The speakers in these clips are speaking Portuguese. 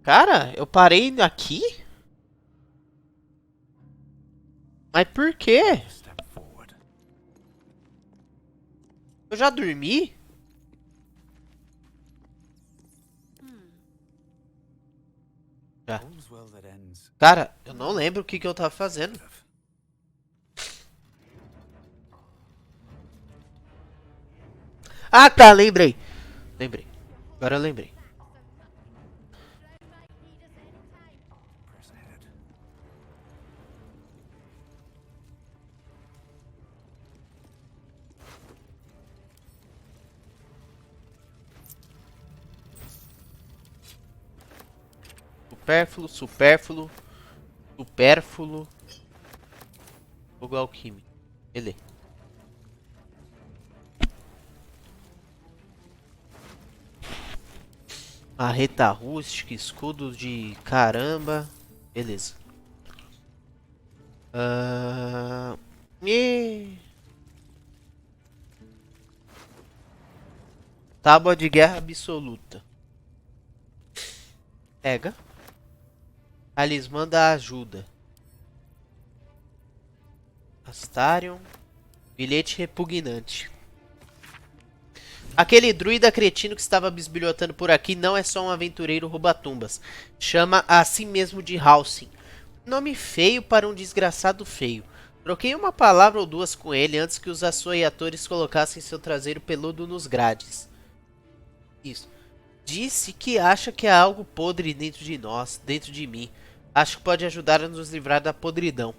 Cara, eu parei aqui? Mas por quê? Step forward. Eu já dormi? Já. All's well that ends. Cara, eu não lembro o que eu tava fazendo. Ah, tá, lembrei. Lembrei. Agora eu lembrei. Press ahead. Supérfluo, supérfluo, supérfluo. Fogo alquímico. Beleza. Marreta rústica, escudo de caramba. Beleza. Ah, e... Tábua de guerra absoluta. Pega. Talismã da ajuda. Astarion. Bilhete repugnante. Aquele druida cretino que estava bisbilhotando por aqui não é só um aventureiro rouba-tumbas. Chama a si mesmo de Halsin. Nome feio para um desgraçado feio. Troquei uma palavra ou duas com ele antes que os açoiatores colocassem seu traseiro peludo nos grades. Isso. Disse que acha que há algo podre dentro de nós, dentro de mim. Acho que pode ajudar a nos livrar da podridão.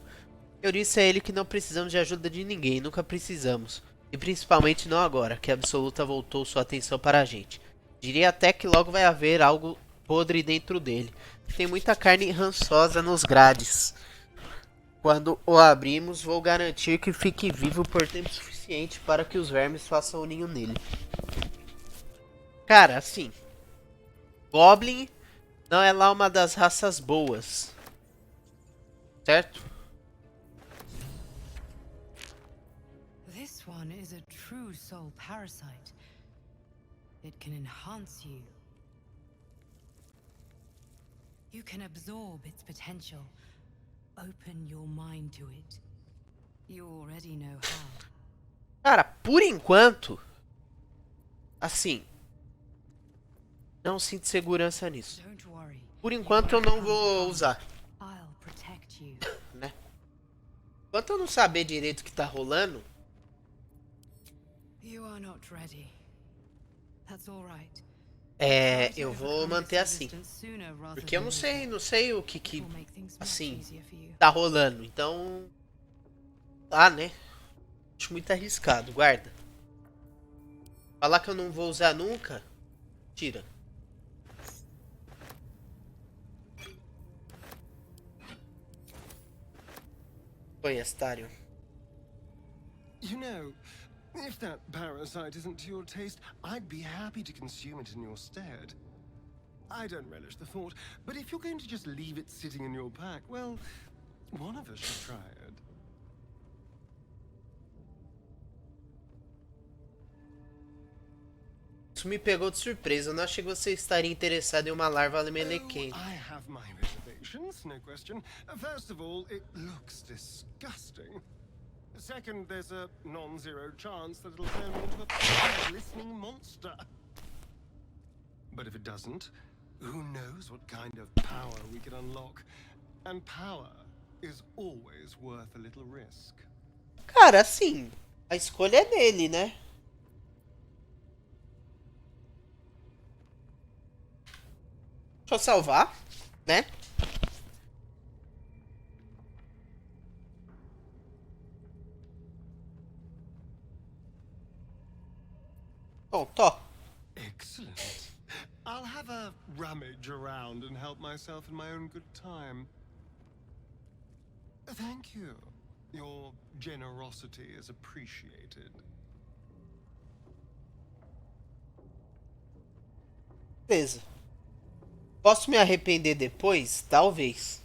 Eu disse a ele que não precisamos de ajuda de ninguém, nunca precisamos. E principalmente não agora, que a Absoluta voltou sua atenção para a gente. Diria até que logo vai haver algo podre dentro dele. Tem muita carne rançosa nos grades. Quando o abrimos, vou garantir que fique vivo por tempo suficiente para que os vermes façam o ninho nele. Cara, assim, Goblin não é lá uma das raças boas, certo? This one is a true soul parasite. It can enhance you. You can absorb its potential. Open your mind to it. You already know how. Cara, por enquanto, assim, não sinto segurança nisso. Don't worry. Por enquanto eu não vou usar, I'll protect you. né? Enquanto eu não saber direito o que tá rolando, You are not ready. That's all right. eu vou manter assim. Porque eu não sei o que assim, tá rolando. Então, tá, né? Acho muito arriscado, guarda. Falar que eu não vou usar nunca, tira. Põe, Astarion. You know, if that parasite isn't to your taste, I'd be happy to consume it in your stead. I don't relish the thought, but if you're going to just leave it sitting in your pack, well, one of us should try it. Isso me pegou de surpresa. Eu não achei que você estaria interessado em uma larva melequenta. I have my reservations, no question. First of all, it looks disgusting. Second, there's a non-zero chance that it'll turn me into a glistening monster. But if it doesn't, who knows what kind of power we could unlock. And power is always worth a little risk. Cara, assim, a escolha é dele, né? Deixa eu salvar, né? Bom, tô. Excellent. I'll have a rummage around and help myself in my own good time. Thank you. Your generosity is appreciated. Beleza. Posso me arrepender depois? Talvez.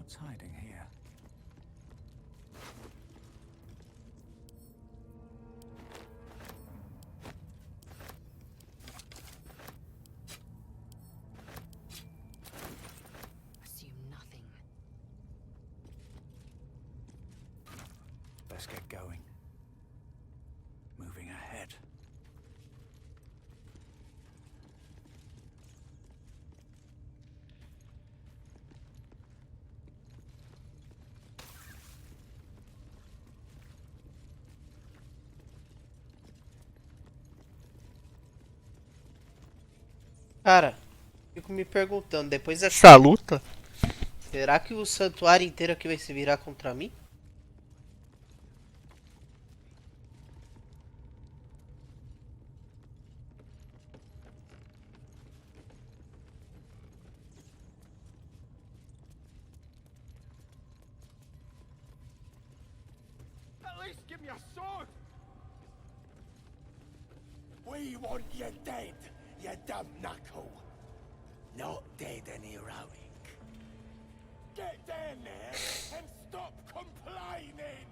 What's hiding here? Assume nothing. Let's get going. Moving ahead. Cara, fico me perguntando, depois dessa luta, será que o santuário inteiro aqui vai se virar contra mim? At least give me a sword! We want you dead, you dumb knuckle. Not dead and heroic. Get down there and stop complaining!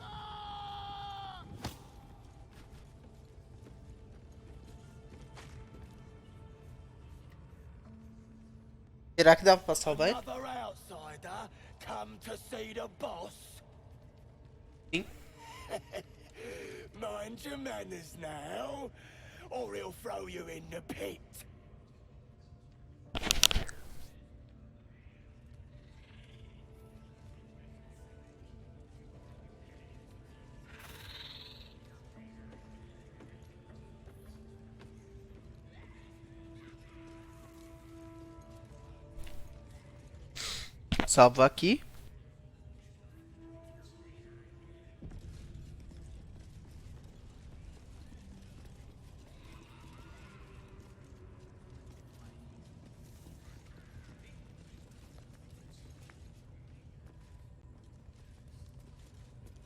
Ah! Será que dá pra salvar ele? Another outsider come to see the boss? Sim. Mind your manners now, or he'll throw you in the pit. Salvo aqui.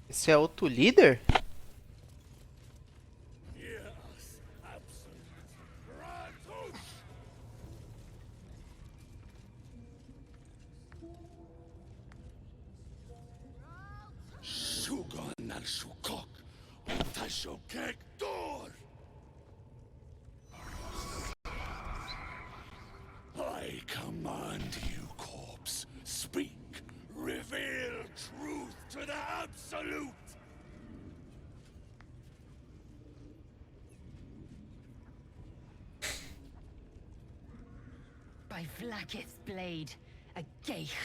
Esse é outro líder? Yes, absolute. Ratus! Sugan al Sukok, Utashokek Dor! I command you, corpse, speak, reveal truth to the absolute! By Vlaakith's blade, a geich.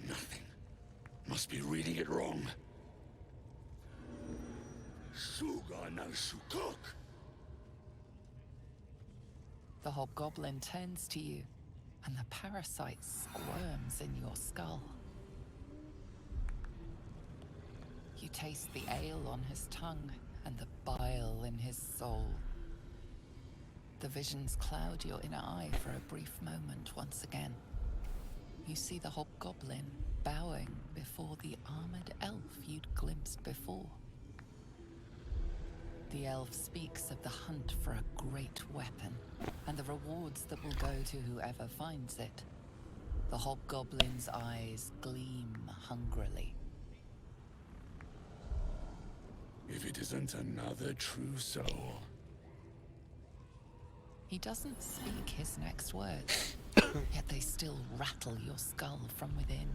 Nothing. Must be reading it wrong. Sugan al Sukok! The hobgoblin turns to you, and the parasite squirms in your skull. You taste the ale on his tongue and the bile in his soul. The visions cloud your inner eye for a brief moment once again. You see the hobgoblin bowing before the armored elf you'd glimpsed before. The elf speaks of the hunt for a great weapon, and the rewards that will go to whoever finds it. The hobgoblin's eyes gleam hungrily. If it isn't another true soul. He doesn't speak his next words, yet they still rattle your skull from within.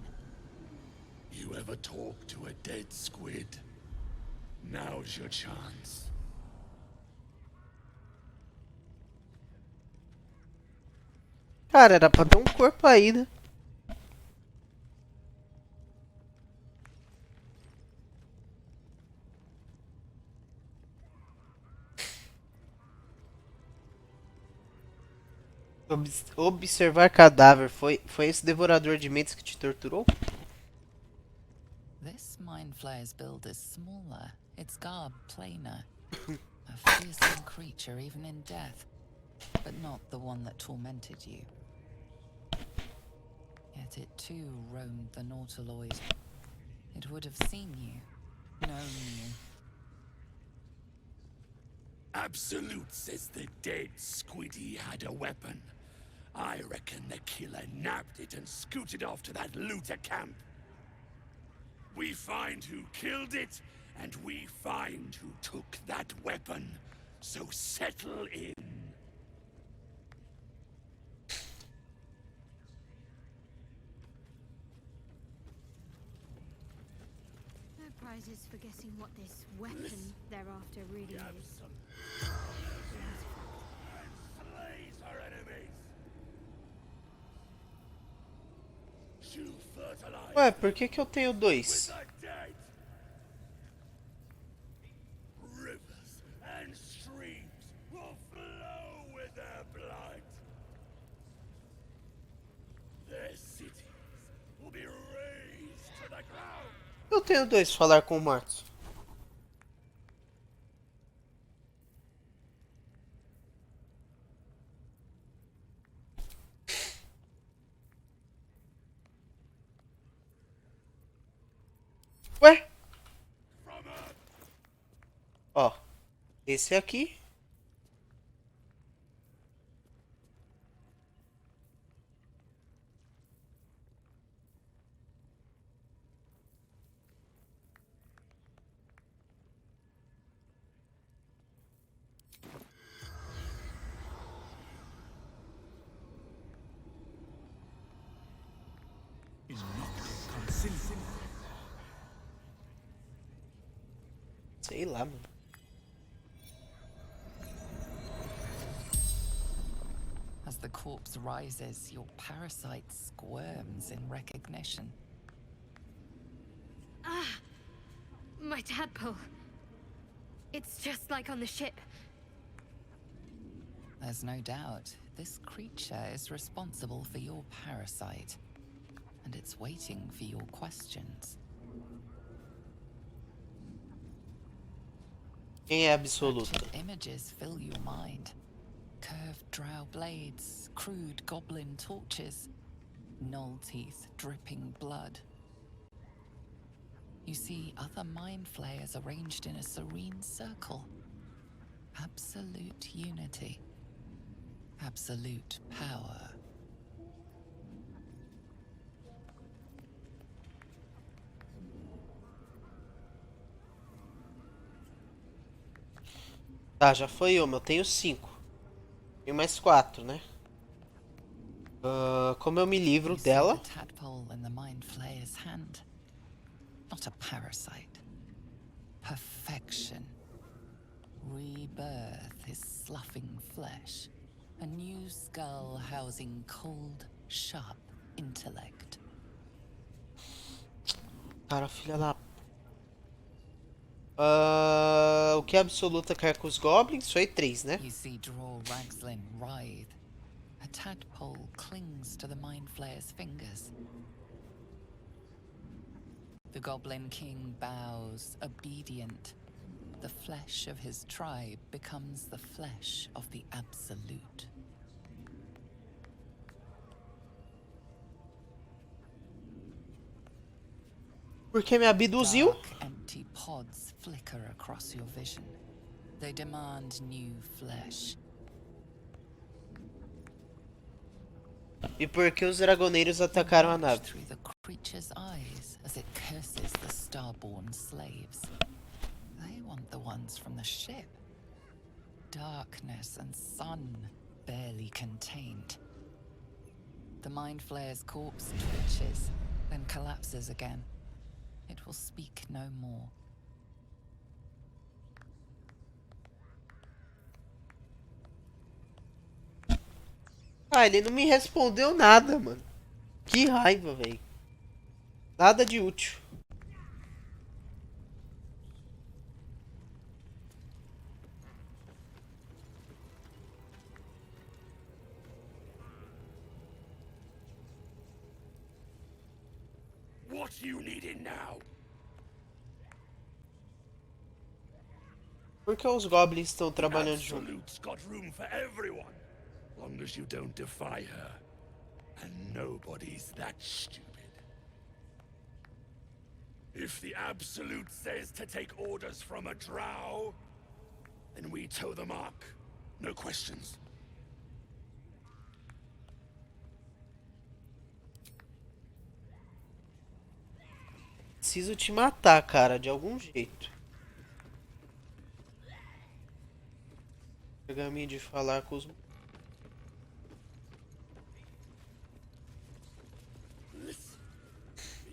You ever talk to a dead squid? Now's your chance. Cara, era pra ter um corpo aí, né? Observar cadáver. Foi esse devorador de mentes que te torturou? This mind flayer's build is smaller, its garb plainer. A fearsome creature even in death, but not the one that tormented you. Yet it too roamed the Nautiloid. It would have seen you, known you. Absolute says the dead squiddy had a weapon. I reckon the killer nabbed it and scooted off to that looter camp. We find who killed it, and we find who took that weapon. So settle in. No prizes for guessing what this weapon they're after really is. Slays her enemies. She'll fertilize Ué, por que que eu tenho with dois? the dead. Rivers and streams will flow with their blood. Their cities will be razed to the ground. Eu tenho dois, falar com mortos. Ué? Ó, esse aqui. Sei lá, mano. As the corpse rises, your parasite squirms in recognition. My tadpole. It's just like on the ship. There's no doubt this creature is responsible for your parasite, and it's waiting for your questions. Quem é absoluta? Wretched images fill your mind. Curved drow blades, crude goblin torches, gnoll teeth dripping blood. You see other mind flayers arranged in a serene circle. Absolute unity. Absolute power. Tá, já foi uma. Eu tenho 5. Tenho mais 4, né? Como eu me livro You see dela? the tadpole in the mind flayer's hand. Not a parasite. Perfection. Rebirth is sloughing flesh. A new skull housing cold, sharp intellect. Cara, filha da... o que a absoluta quer com os goblins? Foi 3, né? You see Draw Ragslin writhe. A tadpole clings to the mind flayer's fingers. The Goblin King bows, obedient. The flesh of his tribe becomes the flesh of the Absolute. Porque me abduziu? Dark, empty pods flicker across your vision. They demand new flesh. E por que os dragoneiros atacaram a Watch nave? through the creature's eyes as it curses the starborn slaves. They want the ones from the ship. Darkness and sun, barely contained. The mind flayer's corpse twitches, then collapses again. It will speak no more. Ah, ele não me respondeu nada, mano. Que raiva, velho. Nada de útil. What you needing now? Por que os goblins estão trabalhando junto? Absolute's got room for everyone, long as you don't defy her. And nobody's that stupid. If the Absolute says to take orders from a drow, then we toe the mark. No questions. preciso te matar, cara, de algum jeito. Pergaminho de falar com os... The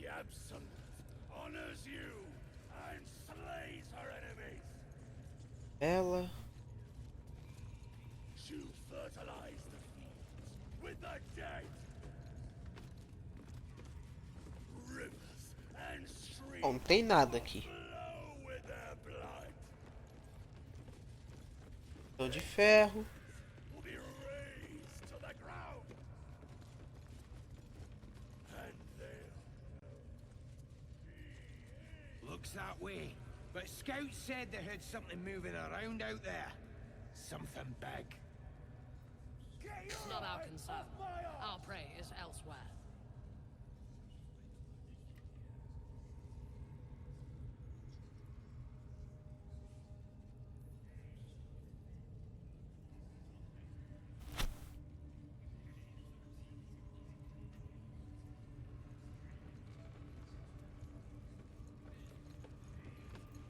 Absolute honors you and slays her enemies. Ela... You fertilize the fields with the dead. Rivers and streams Bom, não tem nada aqui. flow with their blood. Tô de ferro. Will be razed to the ground. And they'll Looks that way. But scouts said they heard something moving around out there. Something big. It's not our concern. Our prey is elsewhere.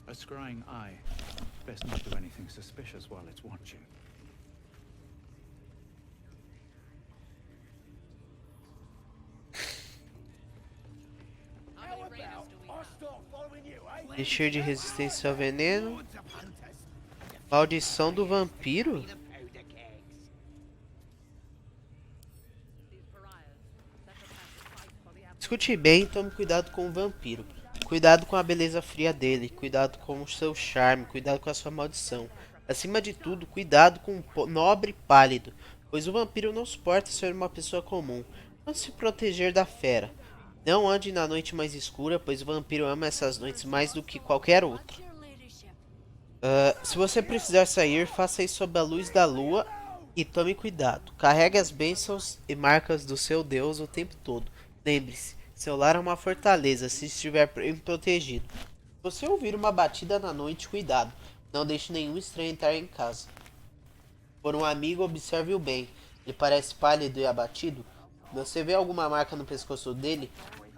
A scrying eye. Best not do anything suspicious while it's watching. How many raiders do we have? start following you, eh? Elixir de resistência ao veneno. Loads of hunters. Maldição do vampiro? The powder kegs. These pariahs set us out to fight for the Absolute. Escute bem, tome cuidado com o vampiro. Cuidado com a beleza fria dele. Cuidado com o seu charme. Cuidado com a sua maldição. Acima de tudo, cuidado com o nobre pálido. Pois o vampiro não suporta ser uma pessoa comum. Não se proteger da fera. Não ande na noite mais escura, pois o vampiro ama essas noites mais do que qualquer outra. Se você precisar sair, faça isso sob a luz da lua e tome cuidado. Carregue as bênçãos e marcas do seu Deus o tempo todo. Lembre-se, seu lar é uma fortaleza se estiver bem protegido. Se você ouvir uma batida na noite, cuidado. Não deixe nenhum estranho entrar em casa. Por um amigo, observe-o bem. Ele parece pálido e abatido. Você vê alguma marca no pescoço dele?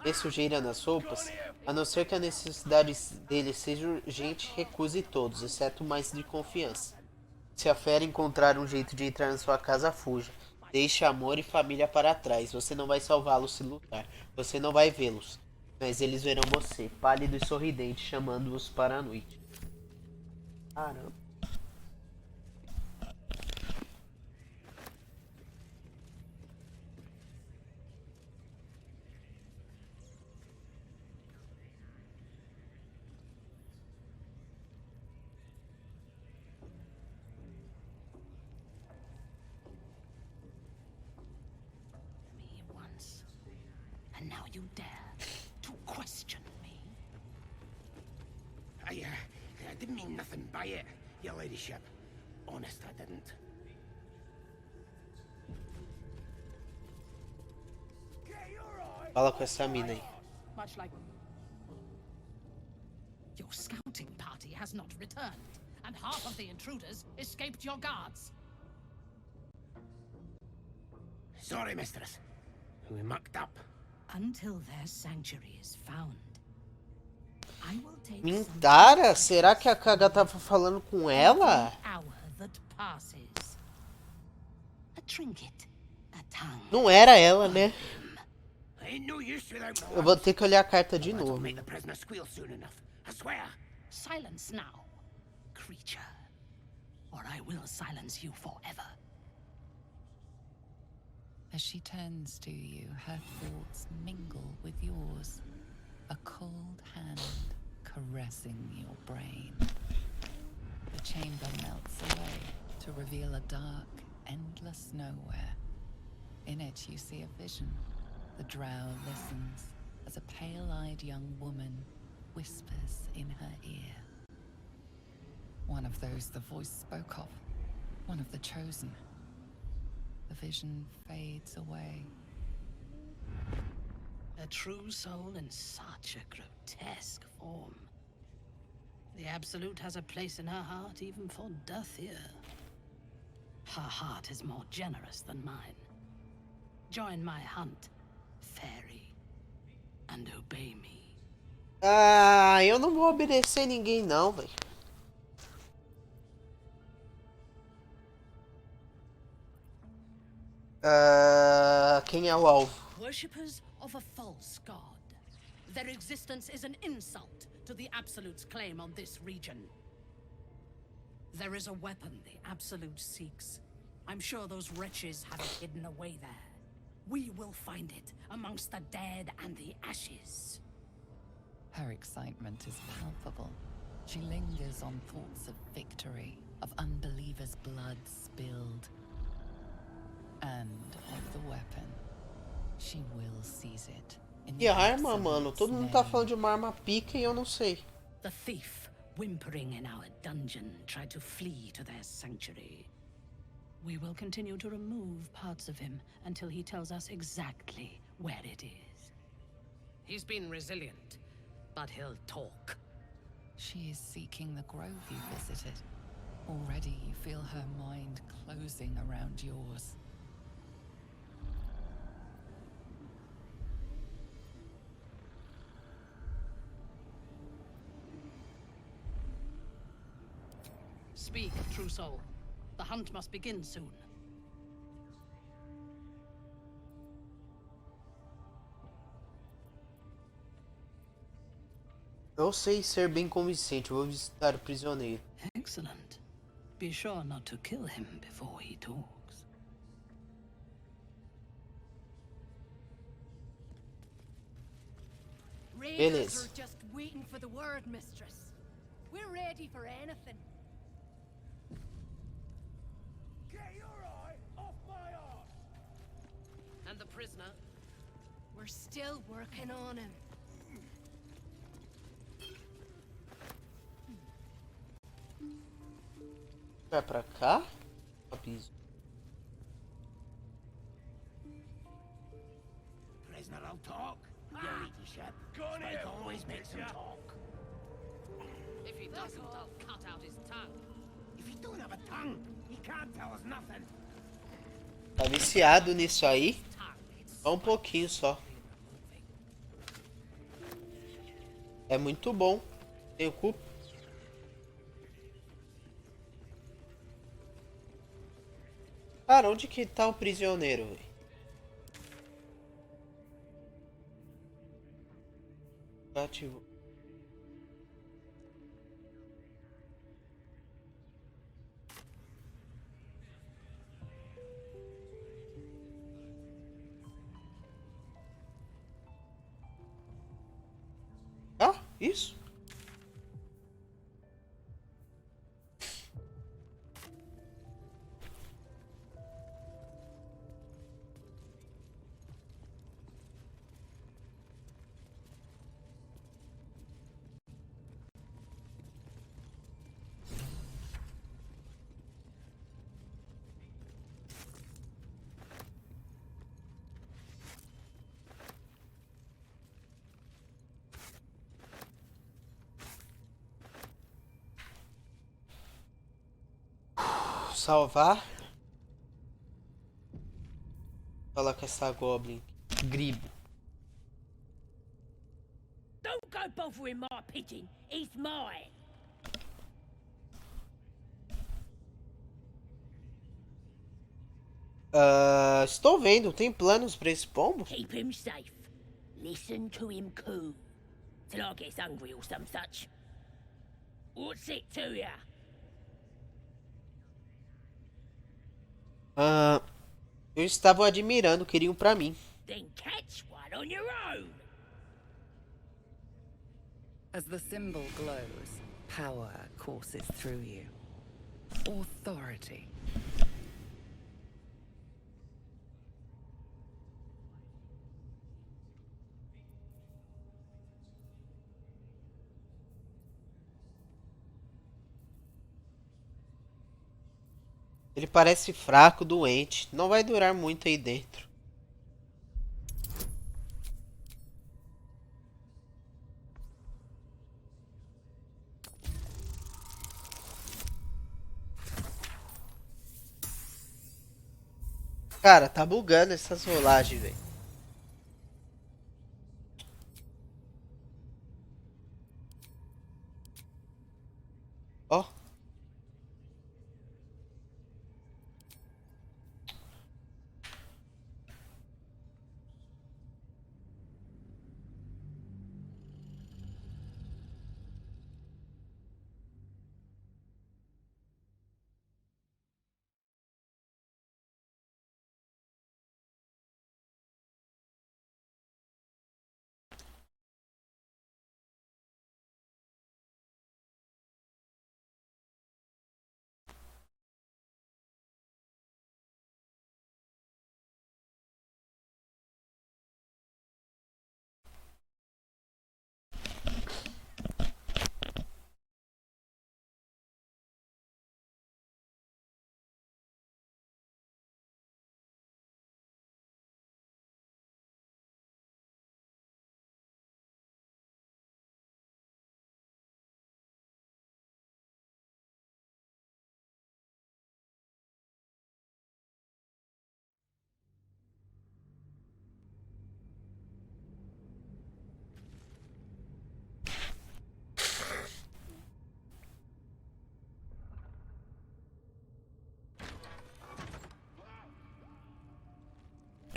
Vê sujeira nas roupas? A não ser que a necessidade dele seja urgente, recuse todos, exceto mais de confiança. Se a fera encontrar um jeito de entrar na sua casa, fuja. Deixe amor e família para trás. Você não vai salvá-los se lutar. Você não vai vê-los. Mas eles verão você, pálido e sorridente, chamando-os para a noite. Caramba. Me once, and now you dare to question me. I didn't mean nothing by it, your ladyship. Honest, I didn't. Fala com essa mina aí. Much like your scouting party has not returned, and half of the intruders escaped your guards. Sorry, mistress. We mucked up. Until their sanctuary is found, I will take Mintara? Será que a Kaga tava falando com ela? hour that passes. A trinket, a tongue. Não era ela, né? Ain't no use without Eu vou ter que olhar a carta de That'll novo. make the prisoner squeal soon enough. I swear. Silence now, creature, or I will silence you forever. As she turns to you, her thoughts mingle with yours. A cold hand caressing your brain. The chamber melts away to reveal a dark, endless nowhere. In it you see a vision. The drow listens as a pale-eyed young woman whispers in her ear. One of those the voice spoke of. One of the chosen. The vision fades away. A true soul in such a grotesque form. The Absolute has a place in her heart even for Dathir. Her heart is more generous than mine. Join my hunt, fairy, and obey me. Ah, eu não vou obedecer ninguém não, velho. Quem é o alvo? Worshippers of a false god. Their existence is an insult to the Absolute's claim on this region. There is a weapon the Absolute seeks. I'm sure those wretches have it hidden away there. We will find it amongst the dead and the ashes. Her excitement is palpable. She lingers on thoughts of victory, of unbelievers' blood spilled, and of the weapon. She will seize it. E a arma, mano? Todo mundo tá falando de uma arma pica e eu não sei. The thief, whimpering in our dungeon, tried to flee to their sanctuary. We will continue to remove parts of him until he tells us exactly where it is. He's been resilient, but he'll talk. She is seeking the grove you visited. Already you feel her mind closing around yours. Speak, true soul. The hunt must begin soon. Eu sei ser bem convincente. Eu vou visitar o prisioneiro. Excellent. Be sure not to kill him before he talks. Raiders are just waiting for the word, mistress. We're ready for anything. Get your eye off my arse! And the prisoner? We're still working on him. Vai pra cá? Piso. Prisoner will talk. Your ladyship. Spike always makes him talk. If he doesn't, I'll cut out his tongue. If he don't have a tongue, he can't tell us nothing. Tá viciado nisso aí? Só um pouquinho só. É muito bom. Tenho culpa. Cara, onde que tá o prisioneiro, velho? Ativo. Ah, isso? Salvar. Falar com essa Goblin. Gribo. Don't go bothering my pigeon. He's mine. Estou vendo. Tem planos pra esse pombo? Keep him safe. Listen to him coo. Till I get hungry or some such. What's it to ya? Eu estava admirando, queriam pra mim. Then catch one on your own. As the symbol glows, power courses through you. Authority. Ele parece fraco, doente. Não vai durar muito aí dentro. Cara, tá bugando essas rolagens, velho.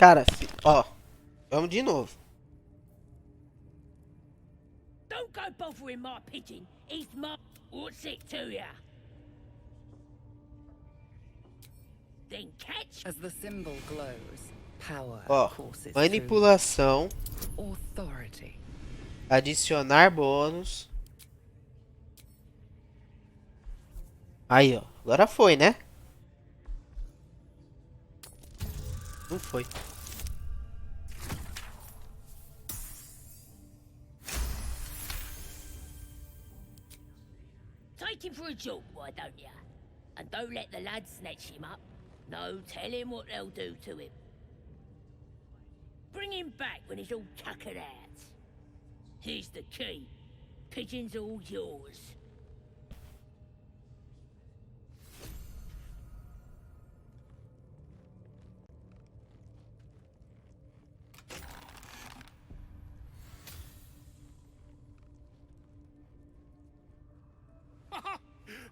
Cara, ó, vamos de novo. Don't go bothering my pigeon. He's my... What's it to ya? Then catch... As the symbol glows, power Ó, courses manipulação, through authority. adicionar bônus. Aí, ó. Agora foi, né? Não foi. Take him for a joke, why don't ya? And don't let the lads snatch him up. No, tell him what they'll do to him. Bring him back when he's all tuckered out. Here's the key. Pigeon's all yours.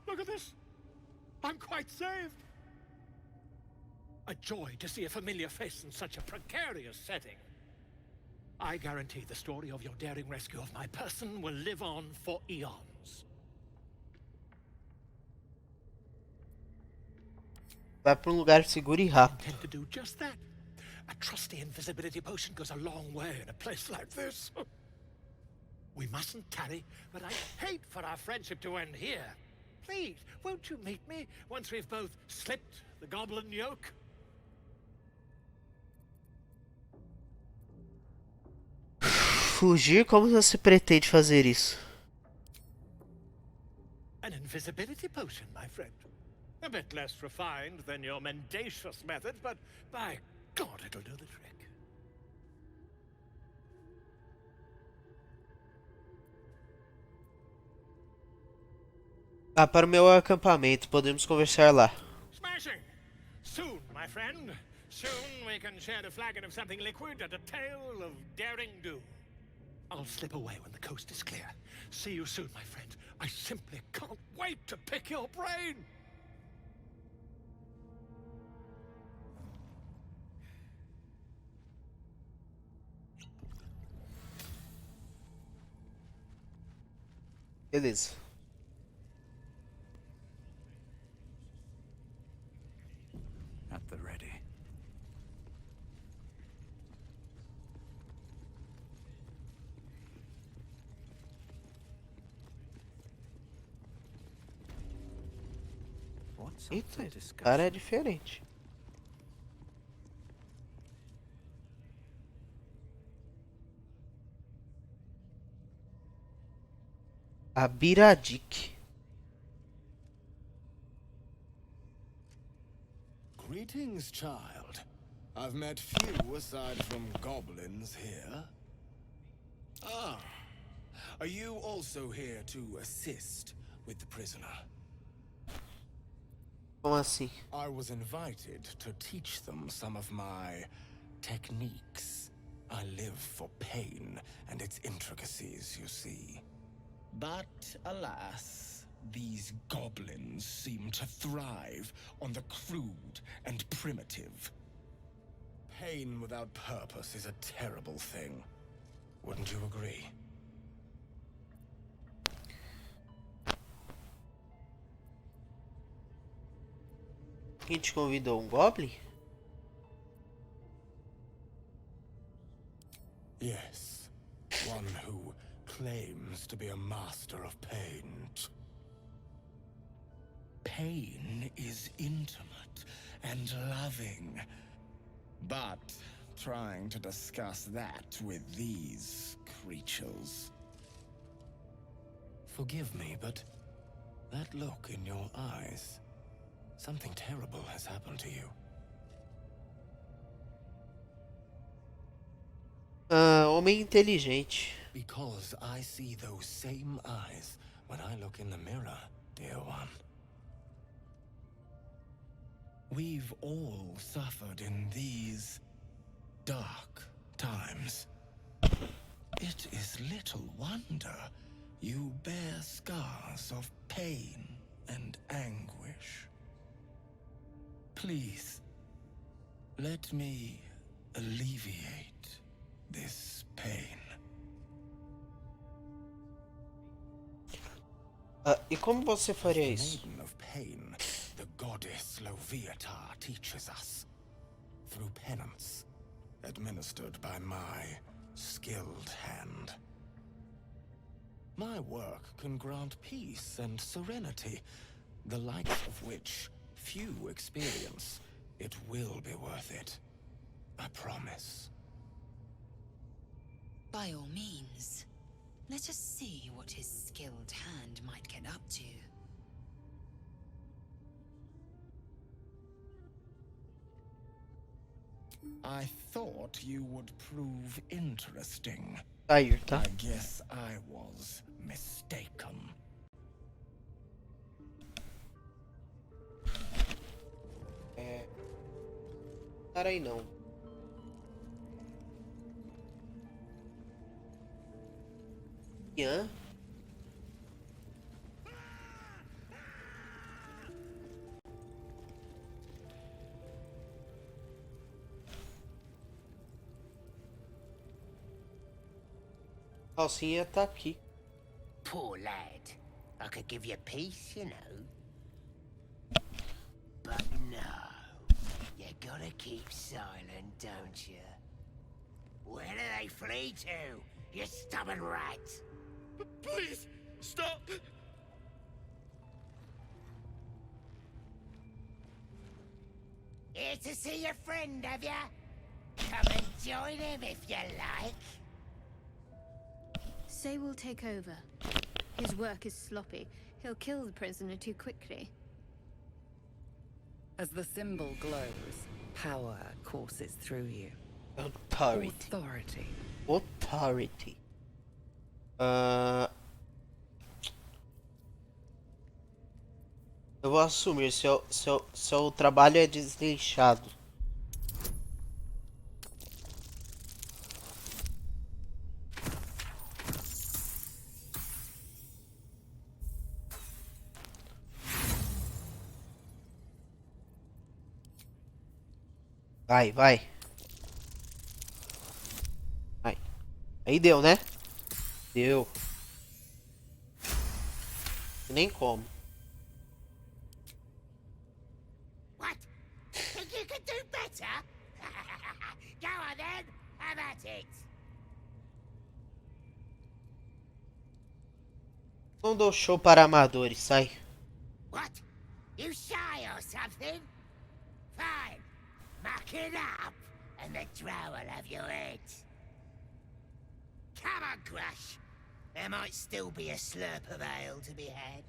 Look at this! I'm quite saved! A joy to see a familiar face in such a precarious setting. I guarantee the story of your daring rescue of my person will live on for eons. Vai pra um lugar seguro e I rápido. intend to do just that. A trusty invisibility potion goes a long way in a place like this. We mustn't tarry, but I'd hate for our friendship to end here. Please, won't you meet me once we've both slipped the goblin yoke? Fugir? Como você pretende fazer isso? An invisibility potion, my friend. A bit less refined than your mendacious methods, but by God, it'll do the trick. Ah, para o meu acampamento. Podemos conversar lá. Smashing! Soon, my friend. Soon we can share a flagon of something liquid and a tale of daring do. I'll slip away when the coast is clear. See you soon, my friend. I simply can't wait to pick your brain! Beleza. At the ready. What's up Eita, for esse discussion? cara é diferente. A Biradik. Greetings, child. I've met few aside from goblins here. Ah, are you also here to assist with the prisoner? Como assim? I was invited to teach them some of my techniques. I live for pain and its intricacies, you see. But alas, these goblins seem to thrive on the crude and primitive. Pain without purpose is a terrible thing. Wouldn't you agree? Quem te convidou? Goblin? Yes, one who claims to be a master of pain. Pain is intimate and loving, but trying to discuss that with these creatures. Forgive me, but that look in your eyes, something terrible has happened to you. Homem inteligente. Because I see those same eyes when I look in the mirror, dear one. We've all suffered in these dark times. It is little wonder you bear scars of pain and anguish. Please, let me alleviate this pain. E como você faria The isso? maiden of pain, the goddess Loviatar teaches us through penance, administered by my skilled hand. My work can grant peace and serenity, the likes of which few experience. It will be worth it. I promise. By all means, let us see what his skilled hand might get up to. I thought you would prove interesting. Sair, tá? I guess I was mistaken. Cara aí não. Ian? Calcinha tá aqui. Poor lad. I could give you peace, you know. But no. You gotta keep silent, don't you? Where do they flee to, you stubborn rat? Please, stop! Here to see your friend, have ya? Come and join him if you like. Say we'll take over. His work is sloppy. He'll kill the prisoner too quickly. As the symbol glows, power courses through you. Authority. Authority. Eu vou assumir, seu trabalho é desleixado. Vai, vai. Vai. Aí deu, né? Deu. Nem como. What? Think you could do better? Go on then, have at it. Não dou show para amadores, sai. What? You shy or something? Fine. Muck it up, and the drow will have your head. Come on, Crush. There might still be a slurp of ale to be had.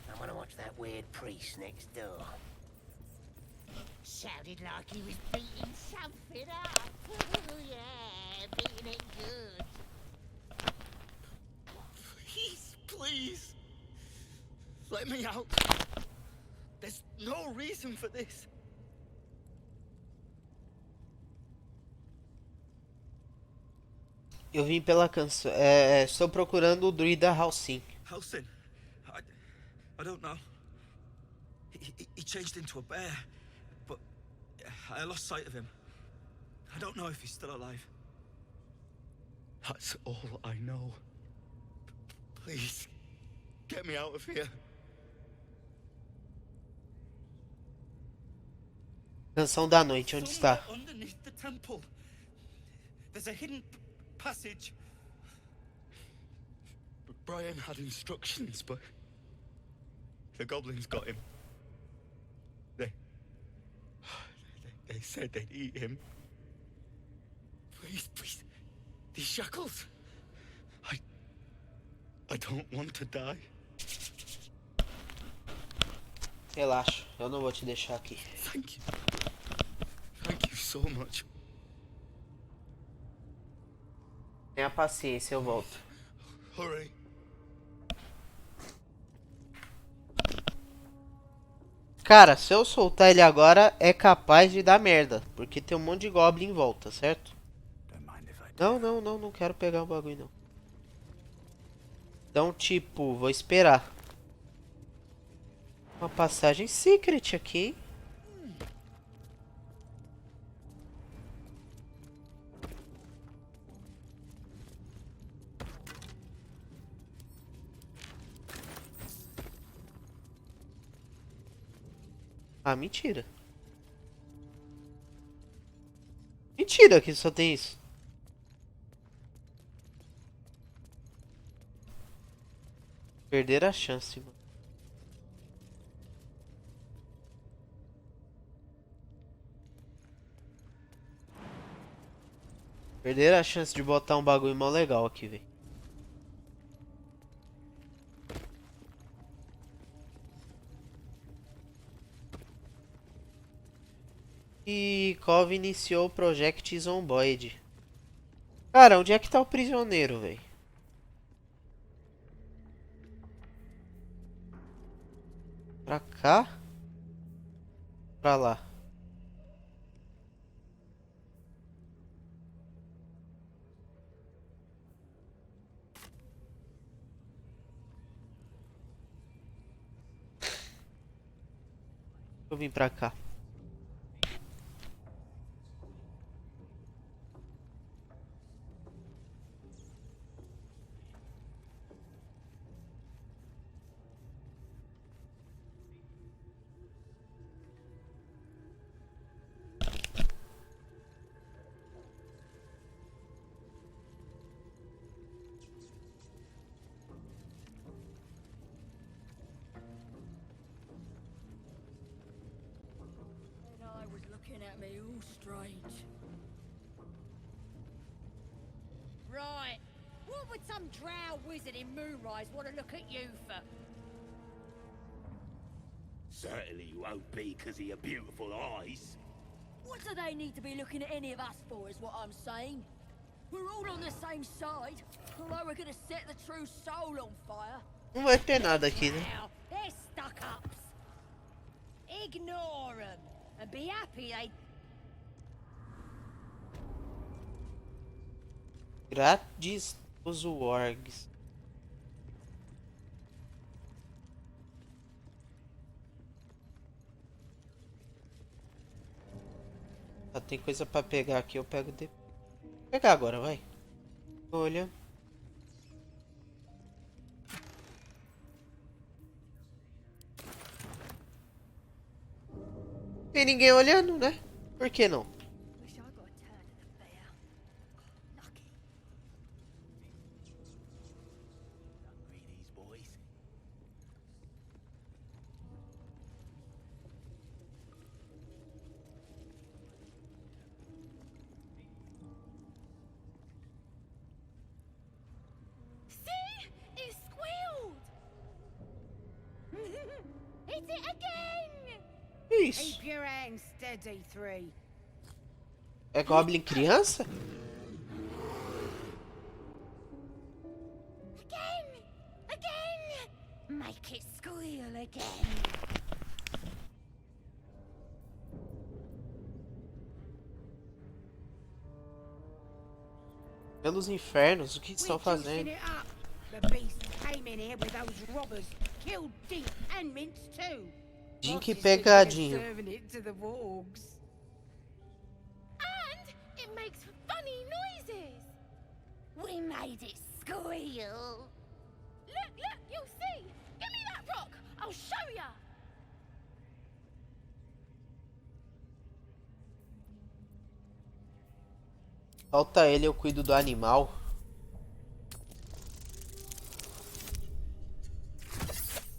I want to watch that weird priest next door. Sounded like he was beating something up. Yeah, beating it good. Please, please. Let me out. There's no reason for this. Eu vim pela canção. Estou procurando o Druida Halsin. Halsin? I don't know. He changed into a bear, but I lost sight of him. I don't know if he's still alive. That's all I know. Please, get me out of here. Canção da noite, onde está? Underneath the temple, there's a hidden passage. Brian had instructions, but the goblins got him. They said they'd eat him. Please, please, these shackles. I don't want to die. Relaxa, eu não vou te deixar aqui. Thank you. Thank you so much. Tenha paciência, eu volto. Hurry. Cara, se eu soltar ele agora, é capaz de dar merda. Porque tem um monte de goblin em volta, certo? Não quero pegar o bagulho, não. Então, tipo, vou esperar. Uma passagem secret aqui, hein? Ah, mentira. Mentira que só tem isso. Perder a chance, mano. Perder a chance de botar um bagulho mó legal aqui, velho. E Cove iniciou o Project Zomboid. Cara, onde é que tá o prisioneiro, velho? Pra cá? Pra lá. Eu vim pra cá. At me all strange. Right. What would some drow wizard in Moonrise want to look at you for? Certainly won't be because of your beautiful eyes. What do they need to be looking at any of us for, is what I'm saying? We're all on the same side, although we're gonna set the true soul on fire. Não vai ter nada aqui, né? Now, they're stuck-ups. Ignore them. And be happy they... Grátis os wargs. Ah, tem coisa pra pegar aqui, eu pego depois. Vou pegar agora, vai. Olha. Tem ninguém olhando, né? Por que não? Hit it again! Isso. Keep your hands steady, three. É Goblin criança? Again! Again! Make it squeal again. Pelos infernos, o que estão fazendo? The beast came in here with those robbers, killed Dink and Mince too. Dink pegadinho. Serving it to the wargs. And it makes funny noises. We made it squeal. Look, look, you'll see. Give me that rock. I'll show ya. Falta ele, eu cuido do animal.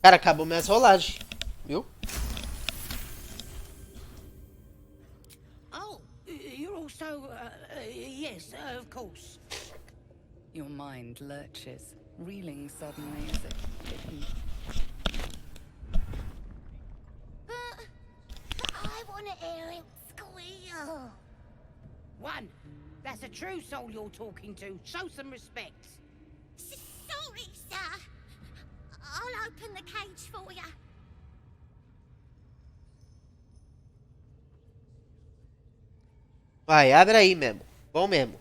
Cara, acabou minhas rolagens, viu? Oh, you're also, yes, of course. Your mind lurches, reeling suddenly as if hidden. But I want to hear him squeal. One, that's a true soul you're talking to. Show some respect. Sorry, sir. I'll open the cage for you. Vai, abre aí mesmo. Bom mesmo.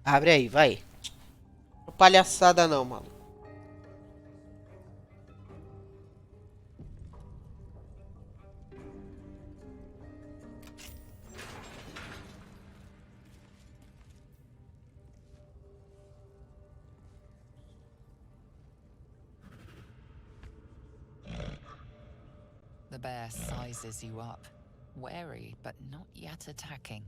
Abre aí, vai. Não palhaçada não, mano. The bear sizes you up, wary but not yet attacking.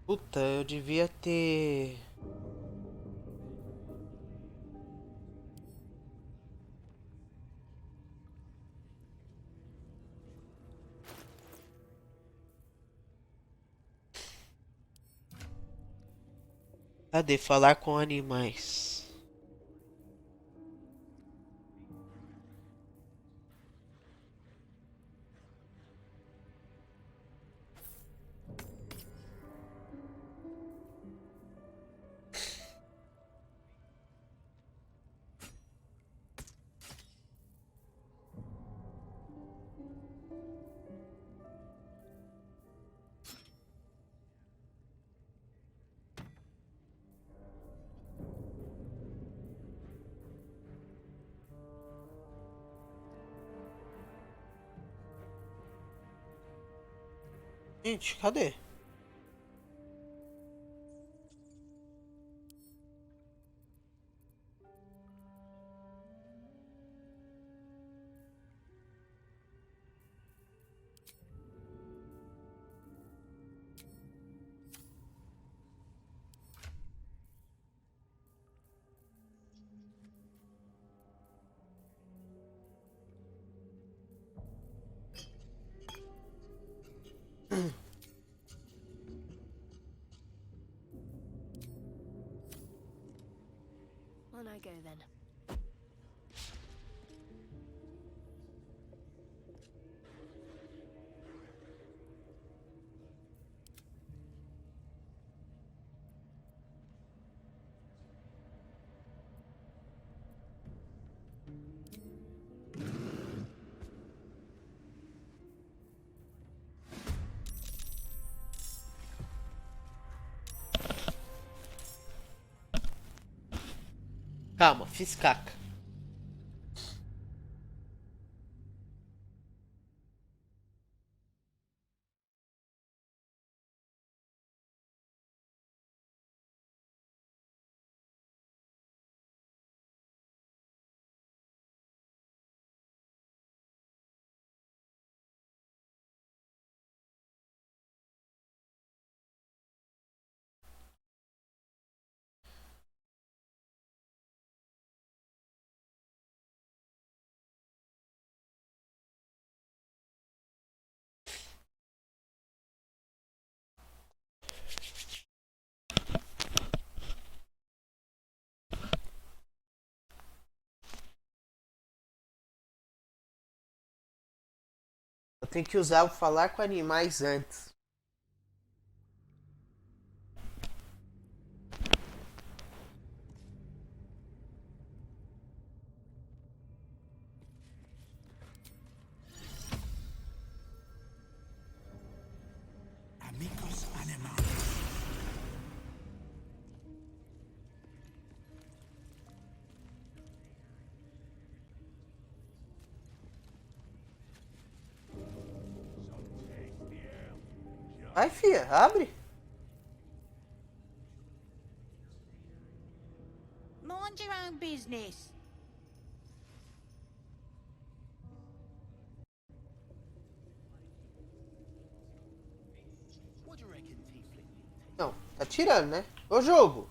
Puta, eu devia ter... Cadê? Falar com animais. Gente, cadê? On I go then. Calma, fiz caca. Eu tenho que usar o falar com animais antes. Amigos animales. Vai, fia, abre. Mind your own business. Não, tá tirando, né? Ô, jogo.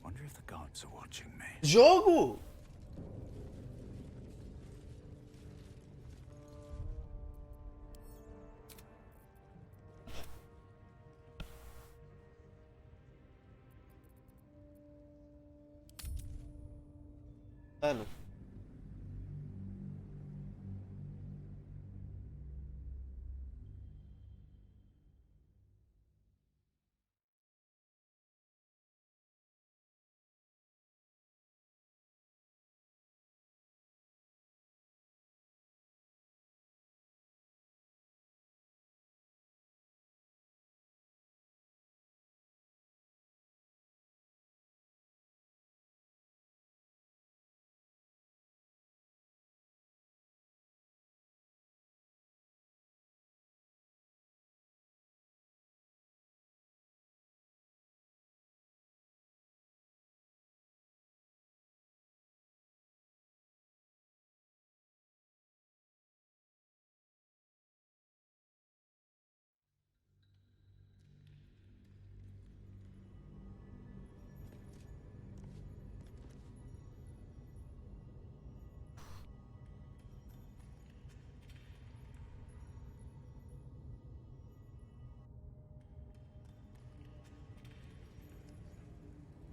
Wonder if the gods are watching me. Jogo! Mano.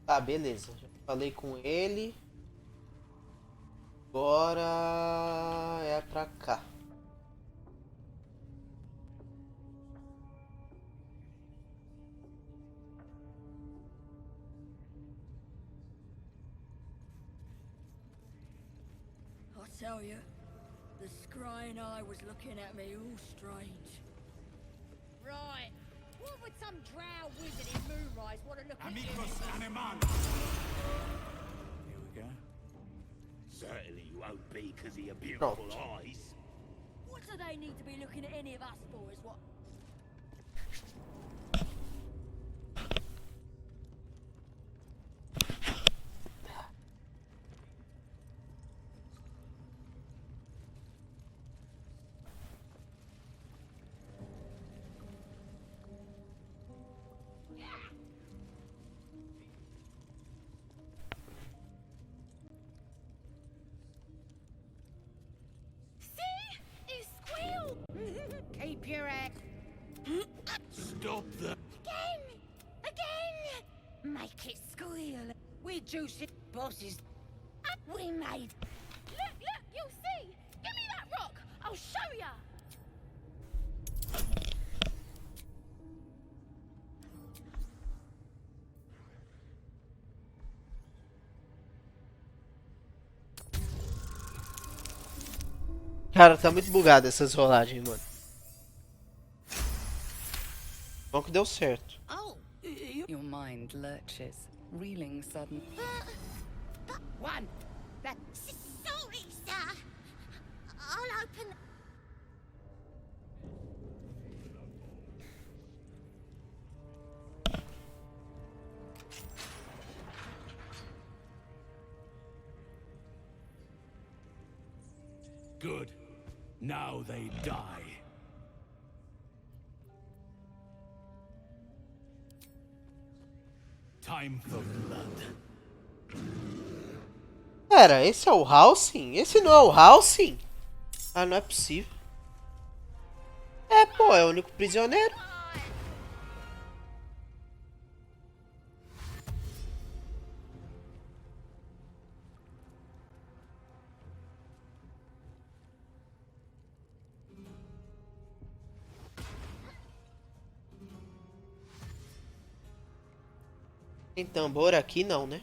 Tá, beleza. Já falei com ele. Agora é pra cá. I tell you, the scrying eye was looking at me all strange. Right. What would some drow wizard in Moonrise want to look at you? Here we go. Certainly you won't be because of your beautiful eyes. What do they need to be looking at any of us for is what... See? It squealed! Keep your head. Stop that. Again! Make it squeal. We juicy bosses. We made... Look, you'll see! Give me that rock! I'll show ya! Cara, tá muito bugado essas rolagens, mano. Bom que deu certo. Oh, your mind lurches, reeling sudden. One. That. Sorry, sir. I'll open... Good. Now they die. Time for blood. Pera, esse é o Halsing? Esse não é o Halsing? Ah, não é possível. É, pô, é o único prisioneiro. Tem tambor aqui não, né?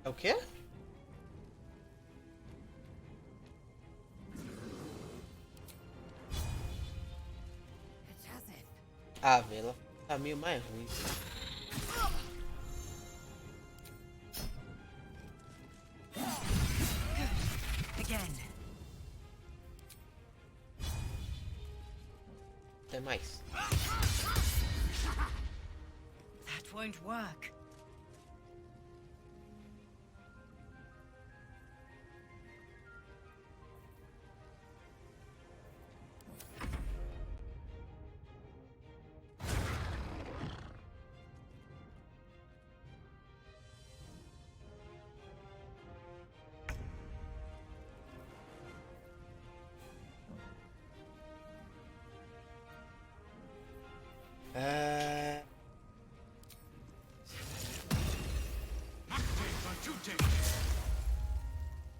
É o quê? A vela tá meio mais ruim. Again. Até mais. That won't work.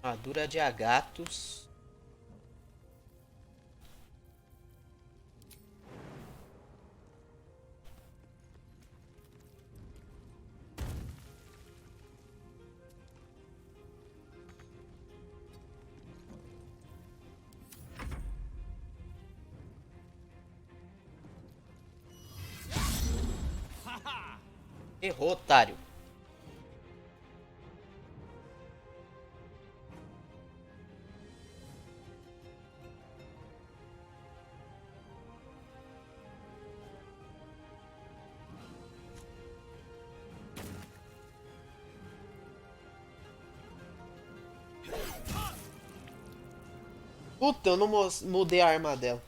Armadura de agatos. Errou, otário. Puta, eu não mudei a arma dela.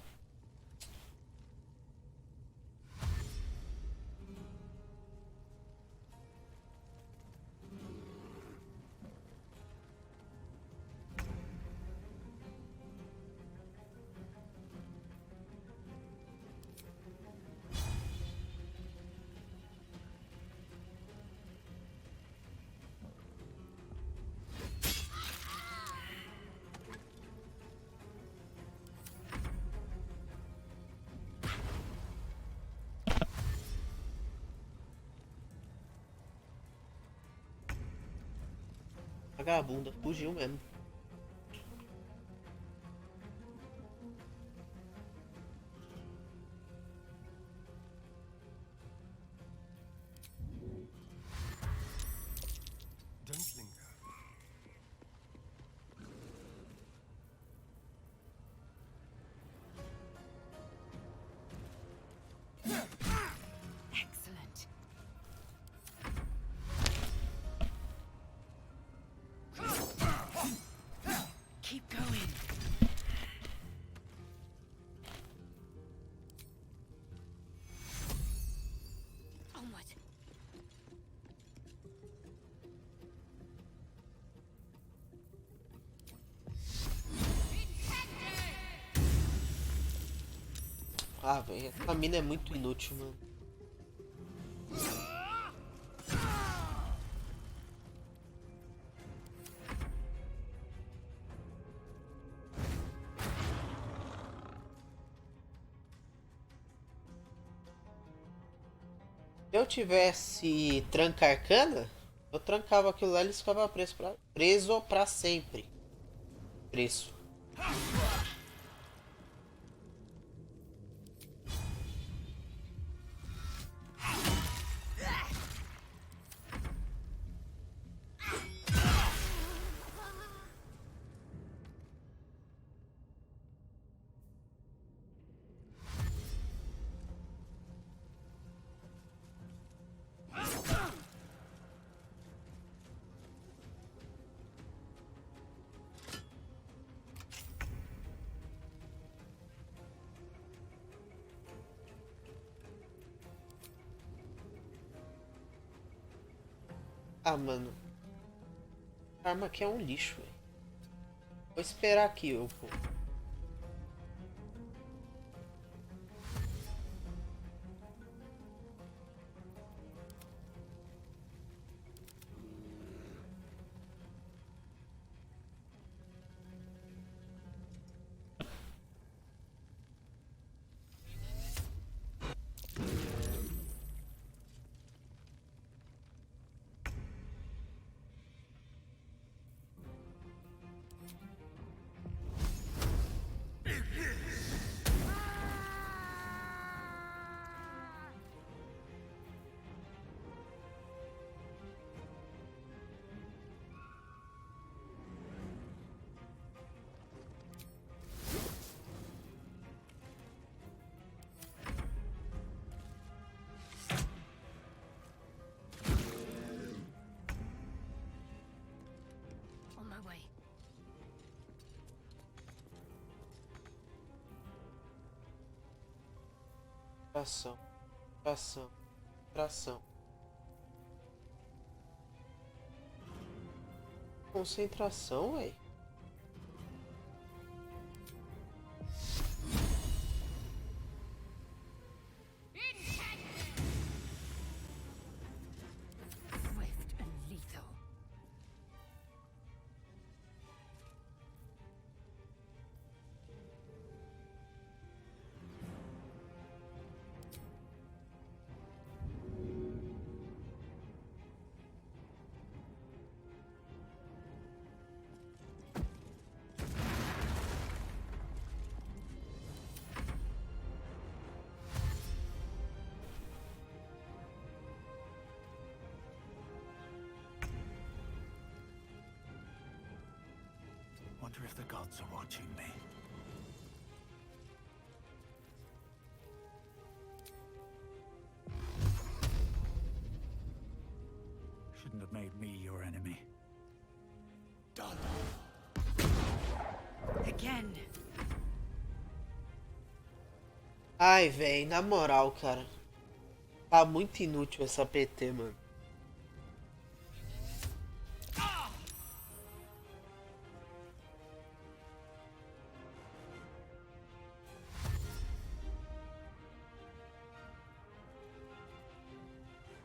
Vagabunda, fugiu mesmo. Don't linger. Excellent. Keep going. Onward. Ah, velho, essa mina é muito inútil, mano. Se eu tivesse tranca arcana, eu trancava aquilo lá e eles ficavam preso pra sempre. Preço. Ah, mano. A arma aqui é um lixo, velho. Vou esperar aqui, eu vou. Tração. Tração. Tração. Concentração, ué. Swift and lethal. Wonder if the gods are watching me. Shouldn't have made me your enemy. Done. Again. Ai, véi, na moral, cara. Tá muito inútil essa PT, mano.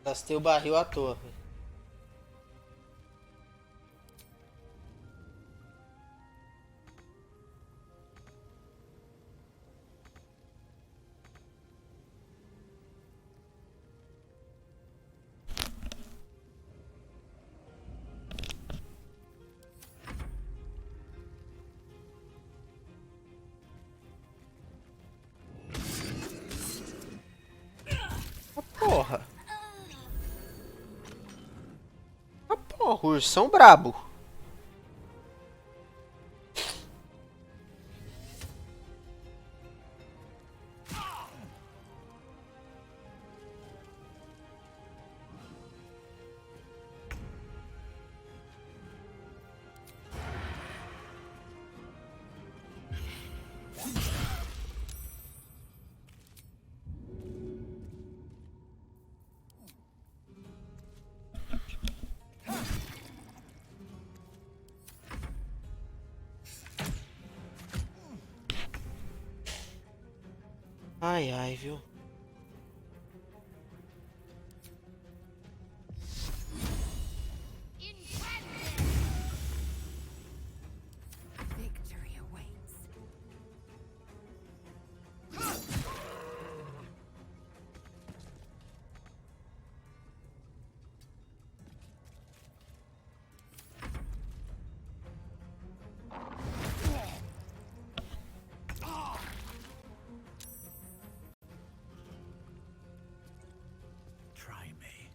Gastei o barril à toa, velho. Porra. Ah, porra, ursão brabo. Ai, ai, viu? Victory awaits. Try me.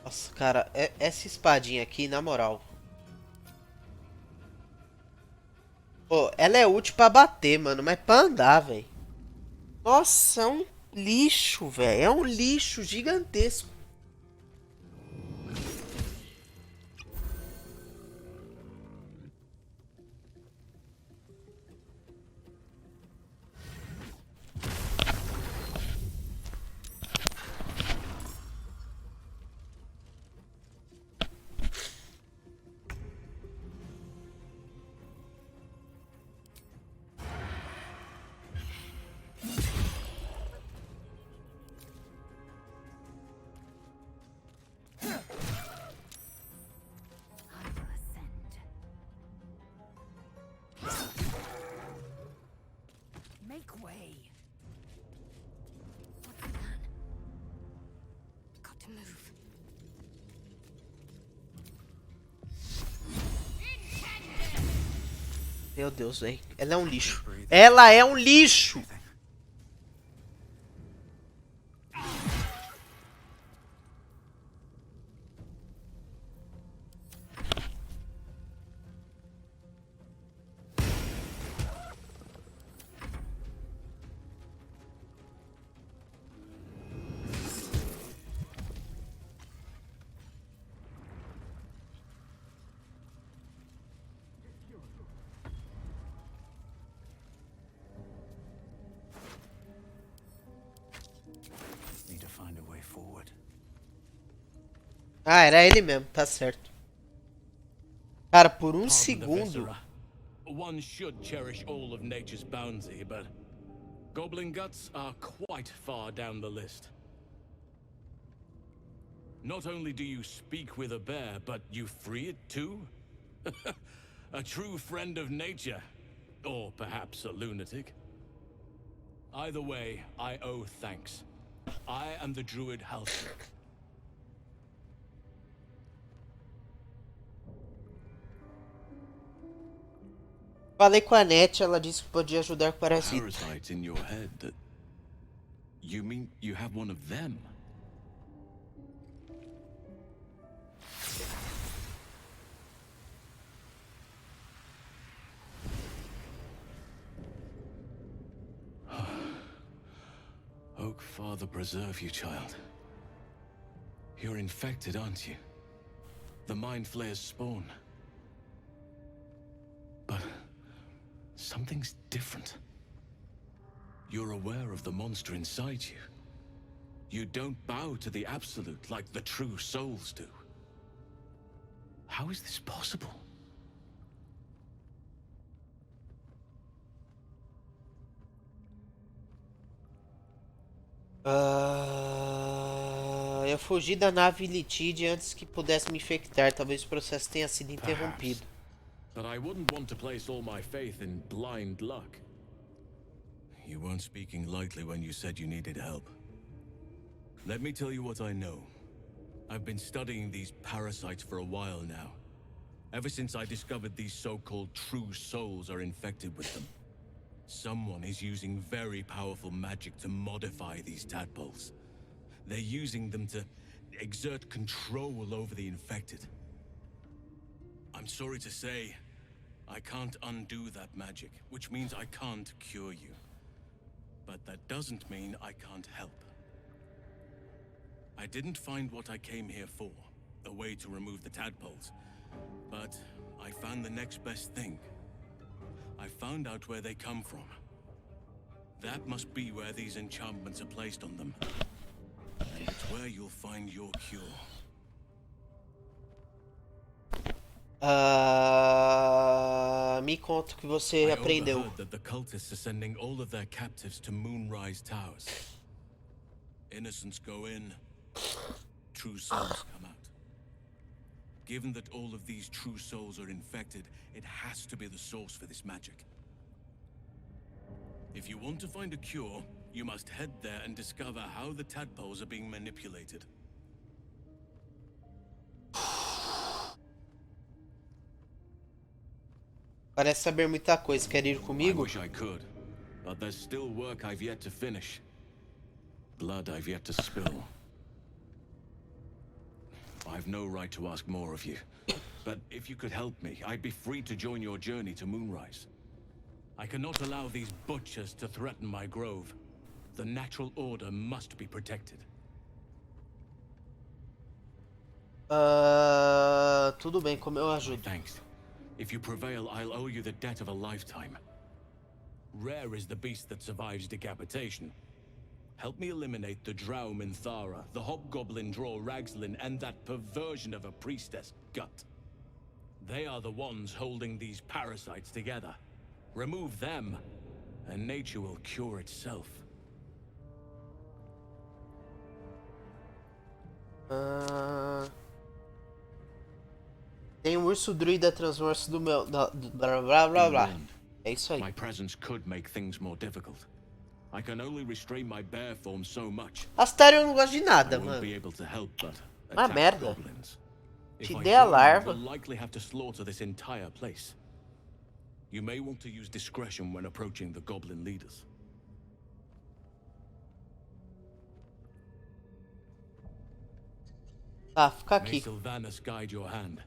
Nossa, cara, essa espadinha aqui, na moral. Pô, ela é útil pra bater, mano, mas pra andar, velho. Nossa, é um lixo, velho. É um lixo gigantesco. I will ascend. Make way. What's the plan? Got to move. Meu Deus, velho. Ela é um lixo. Ela é um lixo. Ah, era ele mesmo, tá certo. Cara, por um Pardon the segundo... viscera. One should cherish all of nature's bounty, but goblin guts are quite far down the list. Not only do you speak with a bear, but you free it too? A true friend of nature. Or perhaps a lunatic. Either way, I owe thanks. I am the druid Halfling. Falei com a Net, ela disse que podia ajudar com o parasita. Parasites in your head that... You mean you have one of them? Oak Father preserve you, child. You're infected, aren't you? The Mind Flayer's spawn. But something's different. You're aware of the monster inside you. You don't bow to the Absolute like the true souls do. How is this possible? Eu fugi da nave Litide antes que pudesse me infectar. Talvez o processo tenha sido interrompido. But I wouldn't want to place all my faith in blind luck. You weren't speaking lightly when you said you needed help. Let me tell you what I know. I've been studying these parasites for a while now. Ever since I discovered these so-called true souls are infected with them. Someone is using very powerful magic to modify these tadpoles. They're using them to exert control over the infected. I'm sorry to say, I can't undo that magic, which means I can't cure you. But that doesn't mean I can't help. I didn't find what I came here for, a way to remove the tadpoles. But I found the next best thing. I found out where they come from. That must be where these enchantments are placed on them. And it's where you'll find your cure. Me conta o que você aprendeu. I overheard that the cultists are sending all of their captives to Moonrise Towers. Innocents go in, true souls come out. Given that all of these true souls are infected, it has to be the source for this magic. If you want to find a cure, you must head there and discover how the tadpoles are being manipulated. Parece saber muita coisa. Quer ir I comigo? wish I could, but there's still work I've yet to finish. Blood I've yet to spill. I've no right to ask more of you, but if you could help me, I'd be free to join your journey to Moonrise. I cannot allow these butchers to threaten my grove. The natural order must be protected. Tudo bem, como eu ajudo? Thanks. If you prevail, I'll owe you the debt of a lifetime. Rare is the beast that survives decapitation. Help me eliminate the Drow Minthara, the Hobgoblin Draw Ragslin, and that perversion of a priestess, Gut. They are the ones holding these parasites together. Remove them, and nature will cure itself. Tem um urso druida transverso do meu... blá blá blá blá. É isso aí. My presence could make things more difficult. I can only restrain my bear form so much. Astário eu não gosto de nada, I won't mano. be able to help but Uma attack merda. goblins. Te If I dei a join you, larva. we'll likely have to slaughter this entire place. You may want to use discretion when approaching the goblin leaders. Tá, fica May aqui. Sylvanas guide your hand.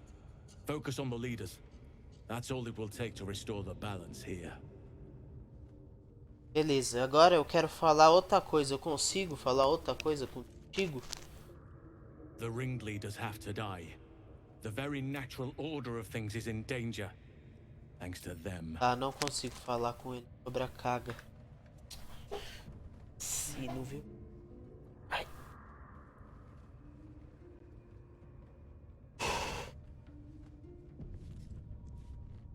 Focus on the leaders. That's all it will take to restore the balance here. Beleza, agora eu quero falar outra coisa. Eu consigo falar outra coisa contigo? The ringleaders have to die. The very natural order of things is in danger. Thanks to them. Ah, não consigo falar com ele sobre a caga. Sim, não viu? Ai.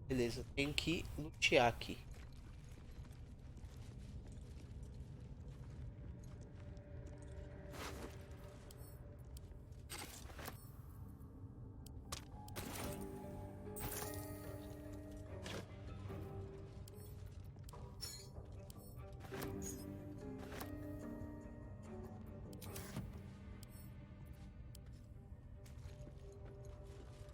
Beleza, tenho que lutear aqui.